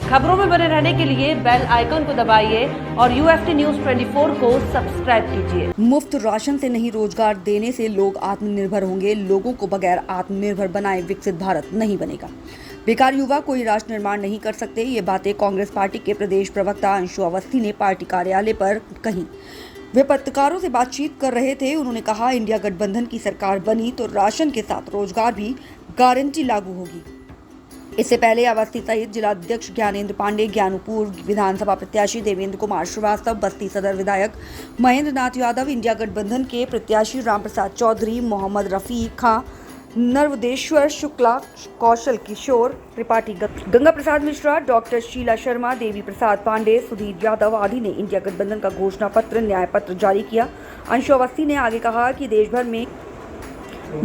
खबरों में बने रहने के लिए बेल आइकन को दबाइए और UFT न्यूज़ 24 को सब्सक्राइब कीजिए। मुफ्त राशन से नहीं रोजगार देने से लोग आत्मनिर्भर होंगे। लोगों को बगैर आत्मनिर्भर बनाए विकसित भारत नहीं बनेगा। बेकार युवा कोई राष्ट्र निर्माण नहीं कर सकते। ये बातें कांग्रेस पार्टी के प्रदेश प्रवक्ता अंशु अवस्थी ने पार्टी कार्यालय पर कही। वे पत्रकारों से बातचीत कर रहे थे। उन्होंने कहा, इंडिया गठबंधन की सरकार बनी तो राशन के साथ रोजगार भी गारंटी लागू होगी। इससे पहले अवस्थी सहित जिलाध्यक्ष ज्ञानेंद्र पांडे, ज्ञानपुर विधानसभा प्रत्याशी देवेंद्र कुमार श्रीवास्तव, बस्ती सदर विधायक महेंद्र नाथ यादव, इंडिया गठबंधन के प्रत्याशी रामप्रसाद चौधरी, मोहम्मद रफीक खां, नर्वदेश्वर शुक्ला, कौशल किशोर त्रिपाठी, गंगा प्रसाद मिश्रा, डॉक्टर शीला शर्मा, देवी प्रसाद पांडे, सुधीर यादव आदि ने इंडिया गठबंधन का घोषणा पत्र, न्याय पत्र जारी किया। अंशु अवस्थी ने आगे कहा कि देश भर में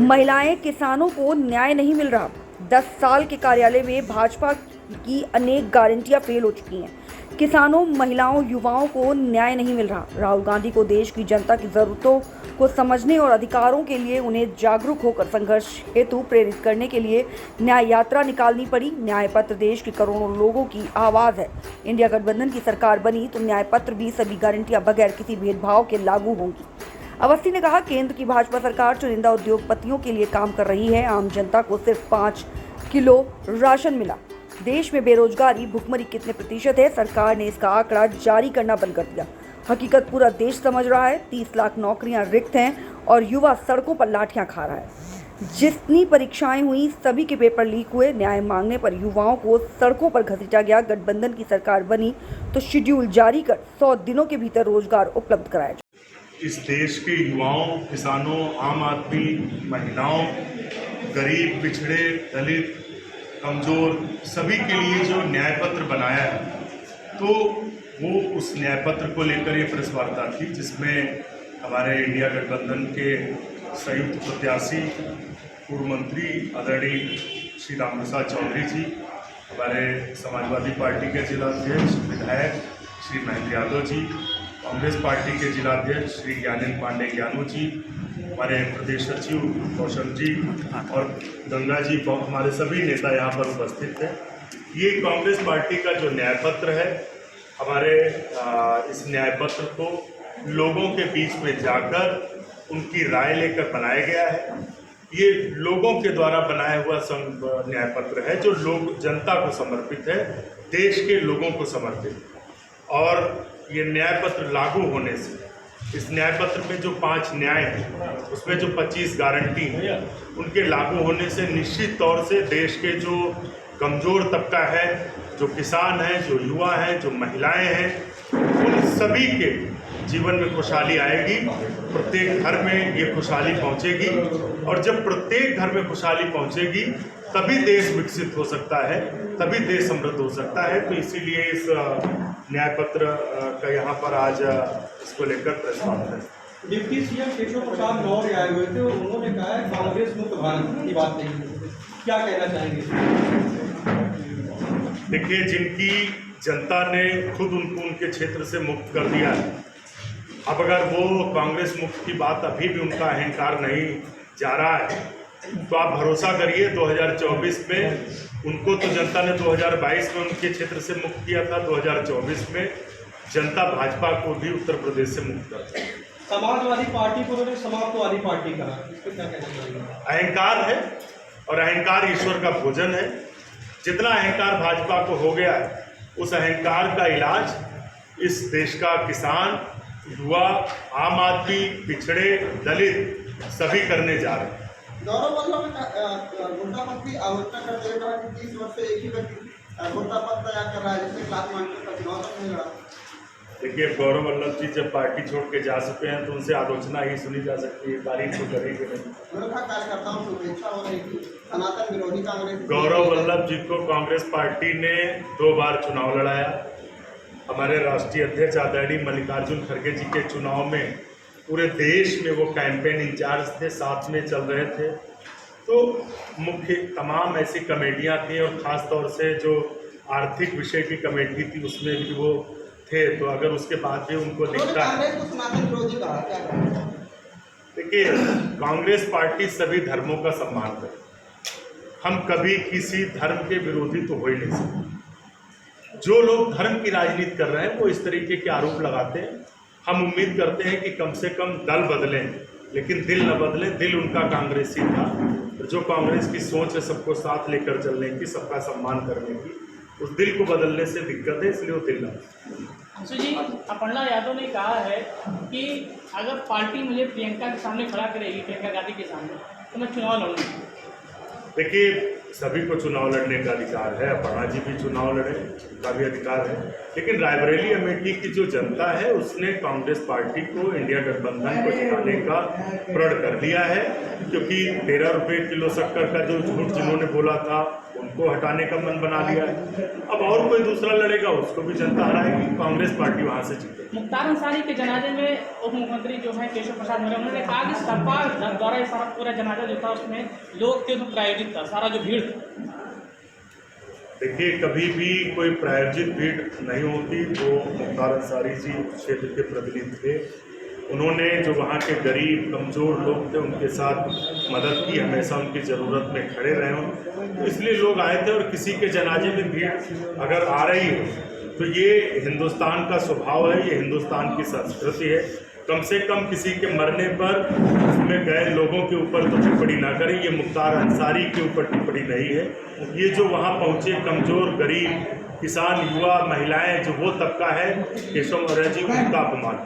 महिलाएं, किसानों को न्याय नहीं मिल रहा। 10 साल के कार्यकाल में भाजपा की अनेक गारंटियां फेल हो चुकी हैं। किसानों, महिलाओं, युवाओं को न्याय नहीं मिल रहा। राहुल गांधी को देश की जनता की जरूरतों को समझने और अधिकारों के लिए उन्हें जागरूक होकर संघर्ष हेतु प्रेरित करने के लिए न्याय यात्रा निकालनी पड़ी। न्याय पत्र देश के करोड़ों लोगों की आवाज है। इंडिया गठबंधन की सरकार बनी तो न्याय पत्र भी सभी गारंटियां बगैर किसी भेदभाव के लागू होंगी। अवस्थी ने कहा, केंद्र की भाजपा सरकार चुनिंदा उद्योगपतियों के लिए काम कर रही है। आम जनता को सिर्फ 5 किलो राशन मिला। देश में बेरोजगारी, भुखमरी कितने प्रतिशत है, सरकार ने इसका आंकड़ा जारी करना बंद कर दिया। हकीकत पूरा देश समझ रहा है। 30 लाख नौकरियां रिक्त हैं और युवा सड़कों पर लाठियां खा रहा है। जितनी परीक्षाएं हुई सभी के पेपर लीक हुए। न्याय मांगने पर युवाओं को सड़कों पर घसीटा गया। गठबंधन की सरकार बनी तो शेड्यूल जारी कर 100 दिनों के भीतर रोजगार उपलब्ध कराया जाए। इस देश के युवाओं, किसानों, आम आदमी, महिलाओं, गरीब, पिछड़े, दलित, कमज़ोर सभी के लिए जो न्याय पत्र बनाया है, तो वो उस न्याय पत्र को लेकर ये प्रेस वार्ता थी, जिसमें हमारे इंडिया गठबंधन के संयुक्त प्रत्याशी, पूर्व मंत्री आदरणीय श्री रामप्रसाद चौधरी जी, हमारे समाजवादी पार्टी के जिलाध्यक्ष विधायक श्री महेंद्र यादव जी, कांग्रेस पार्टी के जिलाध्यक्ष श्री ज्ञानेंद्र पांडे ज्ञानू जी, हमारे प्रदेश सचिव कौशल जी और गंगा जी, हमारे सभी नेता यहाँ पर उपस्थित हैं। ये कांग्रेस पार्टी का जो न्याय पत्र है, हमारे इस न्याय पत्र को लोगों के बीच में जाकर उनकी राय लेकर बनाया गया है। ये लोगों के द्वारा बनाया हुआ न्याय पत्र है, जो लोग जनता को समर्पित है, देश के लोगों को समर्पित। और ये न्याय पत्र लागू होने से, इस न्याय पत्र में जो 5 न्याय हैं, उसमें जो 25 गारंटी हैं, उनके लागू होने से निश्चित तौर से देश के जो कमज़ोर तबका है, जो किसान हैं, जो युवा हैं, जो महिलाएं हैं, उन सभी के जीवन में खुशहाली आएगी। प्रत्येक घर में ये खुशहाली पहुंचेगी और जब प्रत्येक घर में खुशहाली पहुंचेगी तभी देश विकसित हो सकता है, तभी देश समृद्ध हो सकता है। तो इसीलिए इस न्याय पत्र का यहाँ पर आज इसको लेकर प्रेस वार्ता है। डिप्टी सीएम केशव प्रसाद मौर्य आए हुए थे, उन्होंने कहा है कांग्रेस मुक्त भारत की बात नहीं। क्या कहना चाहेंगे? देखिए, जिनकी जनता ने खुद उनको उनके क्षेत्र से मुक्त कर दिया है, अब अगर वो कांग्रेस मुक्त की बात अभी भी उनका अहंकार नहीं जा रहा है, तो आप भरोसा करिए 2024 में उनको तो जनता ने 2022 में उनके क्षेत्र से मुक्त किया था, 2024 में जनता भाजपा को भी उत्तर प्रदेश से मुक्त कर दी। समाजवादी पार्टी को उन्होंने समाप्तवादी पार्टी कहा, इसको क्या कहना चाहिए? अहंकार है और अहंकार ईश्वर का भोजन है। जितना अहंकार भाजपा को हो गया है, उस अहंकार का इलाज इस देश का किसान, युवा, आम आदमी, पिछड़े, दलित सभी करने जा रहे हैं। गौरव वल्लभ गुंडा पद की आलोचना करते हुए कहा कि 30 वर्ष से एक ही व्यक्ति गुंडा पद तैयार कर रहा है, जिससे क्लास मास्टर का चुनाव तक नहीं लड़ा। देखिए, गौरव वल्लभ जी जब पार्टी छोड़ के जा चुके हैं तो उनसे आलोचना ही सुनी जा सकती है, तारीफ तो करेंगे नहीं। कार्यकर्ताओं से उपेक्षा हो रही थी, सनातन विरोधी कांग्रेस। गौरव वल्लभ जी को कांग्रेस पार्टी ने 2 बार चुनाव लड़ाया। हमारे राष्ट्रीय अध्यक्ष आदरणीय मल्लिकार्जुन खड़गे जी के चुनाव में पूरे देश में वो कैंपेन इंचार्ज थे, साथ में चल रहे थे। तो मुख्य तमाम ऐसी कमेटियां थी और ख़ास तौर से जो आर्थिक विषय की कमेटी थी उसमें भी वो थे। तो अगर उसके बाद भी उनको दिखता है, देखिए, कांग्रेस पार्टी सभी धर्मों का सम्मान करती है। हम कभी किसी धर्म के विरोधी तो हो ही नहीं सकते। जो लोग धर्म की राजनीति कर रहे हैं वो इस तरीके के आरोप लगाते हैं। हम उम्मीद करते हैं कि कम से कम दल बदलें, लेकिन दिल न बदले। दिल उनका कांग्रेसी था, जो कांग्रेस की सोच है सबको साथ लेकर चलने की, सबका सम्मान करने की, उस दिल को बदलने से दिक्कत है, इसलिए वो दिल न बदले। अंशु जी, अपर्णा यादव ने कहा है कि अगर पार्टी मुझे प्रियंका के सामने खड़ा करेगी, प्रियंका गांधी के सामने, तो मैं चुनाव लड़ूंगी। देखिए, सभी को चुनाव लड़ने का अधिकार है, अपर्णा जी भी चुनाव लड़े, उनका भी अधिकार है, लेकिन रायबरेली अमेठी की जो जनता है उसने कांग्रेस पार्टी को, इंडिया गठबंधन को जिताने का प्रण कर लिया है, क्योंकि 13 रुपये किलो शक्कर का जो झूठ जिन्होंने बोला था उनको हटाने का मन बना लिया है। अब और कोई दूसरा लड़ेगा, उसको भी जनता हराएगी, कांग्रेस पार्टी वहाँ से जीतेगी। मुख्तार अंसारी के जनाजे में उप मुख्यमंत्री जो है केशव प्रसाद मौर्य, उन्होंने कहा कि सपा द्वारा ये सारा पूरा जनाजा जो था उसमें लोग थे तो प्रायोजित था, सारा जो भीड़ था। देखिए, कभी भी कोई प्रायोजित भीड़ नहीं होती। वो मुख्तार अंसारी जी क्षेत्र के प्रतिनिधि थे, उन्होंने जो वहाँ के गरीब कमज़ोर लोग थे उनके साथ मदद की, हमेशा उनकी ज़रूरत में खड़े रहे हों, तो इसलिए लोग आए थे। और किसी के जनाजे में भीड़ अगर आ रही हो तो ये हिंदुस्तान का स्वभाव है, ये हिंदुस्तान की संस्कृति है। कम से कम किसी के मरने पर उसमें गए लोगों के ऊपर तो टिप्पणी ना करें। ये मुख्तार अंसारी के ऊपर टिप्पणी नहीं है। ये जो वहाँ पहुँचे कमज़ोर, गरीब, किसान, युवा, महिलाएं, जो वो तबका है, केशव मौर्य जी उनका अपमान